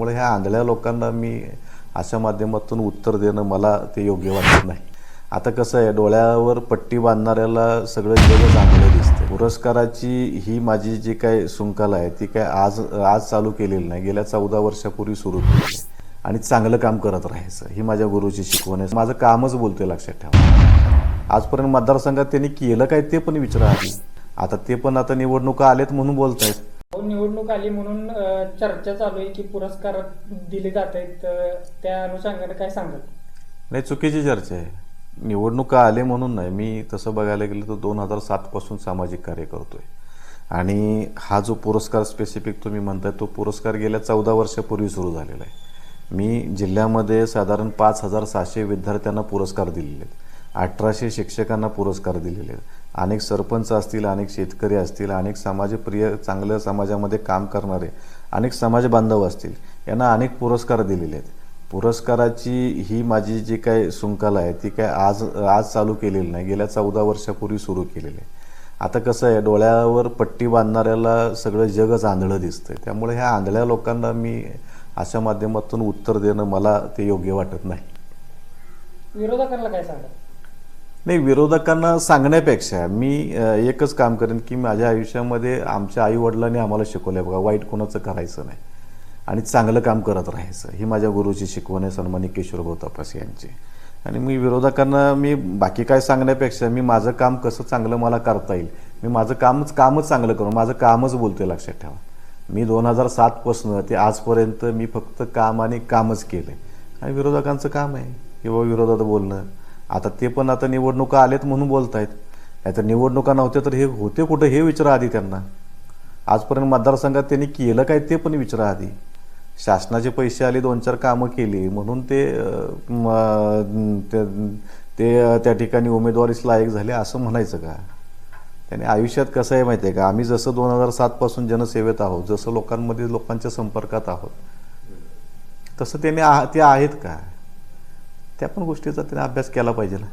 त्यामुळे ह्या आंधळ्या लोकांना मी अशा माध्यमातून उत्तर देणं मला ते योग्य वाटत नाही. आता कसं आहे, डोळ्यावर पट्टी बांधणाऱ्याला सगळं जग चांगलं दिसतं. पुरस्काराची ही माझी जी काय शृंखला आहे ती काय आज चालू केलेली नाही, गेल्या 14 वर्षापूर्वी सुरू केली आणि चांगलं काम करत राहायचं ही माझ्या गुरुची शिकवण आहे. माझं कामच बोलते, लक्षात ठेवा. आजपर्यंत मतदारसंघात त्यांनी केलं काय ते पण विचारा आधी. आता ते पण आता निवडणुका आलेत म्हणून बोलतायत. निवडणूक आली म्हणून चर्चा चालू आहे की पुरस्कार दिले जात आहेत, त्या अनुषंगाने काय सांगत? नाही, चुकीची चर्चा आहे. निवडणुका आले म्हणून नाही, मी तसं बघायला गेलं तर 2007 पासून सामाजिक कार्य करतोय आणि हा जो पुरस्कार स्पेसिफिक तुम्ही म्हणताय तो पुरस्कार गेल्या 14 वर्षापूर्वी सुरू झालेला आहे. मी जिल्ह्यामध्ये साधारण 5,600 विद्यार्थ्यांना पुरस्कार दिलेले आहेत, 1800 शिक्षकांना पुरस्कार दिलेले आहेत, अनेक सरपंच असतील, अनेक शेतकरी असतील, अनेक समाजप्रिय चांगल्या समाजामध्ये काम करणारे अनेक समाज बांधव असतील, यांना अनेक पुरस्कार दिलेले आहेत. पुरस्काराची ही माझी जी काय शृंखला आहे ती काय आज चालू केलेली नाही, गेल्या 14 वर्षापूर्वी सुरू केलेली आहे. आता कसं आहे, डोळ्यावर पट्टी बांधणाऱ्याला सगळं जगच आंधळं दिसतंय. त्यामुळे ह्या आंधळ्या लोकांना मी अशा माध्यमातून उत्तर देणं मला ते योग्य वाटत नाही. विरोधकांना काय सांगा? नाही, विरोधकांना सांगण्यापेक्षा मी एकच काम करेन की माझ्या आयुष्यामध्ये आमच्या आईवडिलांनी आम्हाला शिकवलं बघा, वाईट कोणाचं करायचं नाही आणि चांगलं काम करत राहायचं ही माझ्या गुरुची शिकवण आहे, सन्माननीय केशवभाऊ तपासे यांची. आणि मी विरोधकांना मी बाकी काय सांगण्यापेक्षा मी माझं काम कसं चांगलं मला करता येईल, मी माझं कामच चांगलं करून माझं कामच बोलतोय, लक्षात ठेवा. मी 2007 पासून ते आजपर्यंत मी फक्त काम आणि कामच केलंय आणि विरोधकांचं काम आहे किंवा विरोधात बोलणं. आता ते पण आता निवडणुका आलेत म्हणून बोलतायत, नाहीतर निवडणुका नव्हत्या तर हे होते कुठं हे विचारा आधी त्यांना. आजपर्यंत मतदारसंघात त्यांनी केलं काय ते पण विचारा आधी. शासनाचे पैसे आले, 2-4 कामं केली म्हणून ते त्या ठिकाणी उमेदवारीस लायक झाले असं म्हणायचं का? त्याने आयुष्यात कसं आहे माहिती आहे का, आम्ही जसं 2007 पासून जनसेवेत आहोत, जसं लोकांच्या संपर्कात आहोत, तसं ते आहेत का, त्या पण गोष्टीचा त्याने अभ्यास केला पाहिजे ना.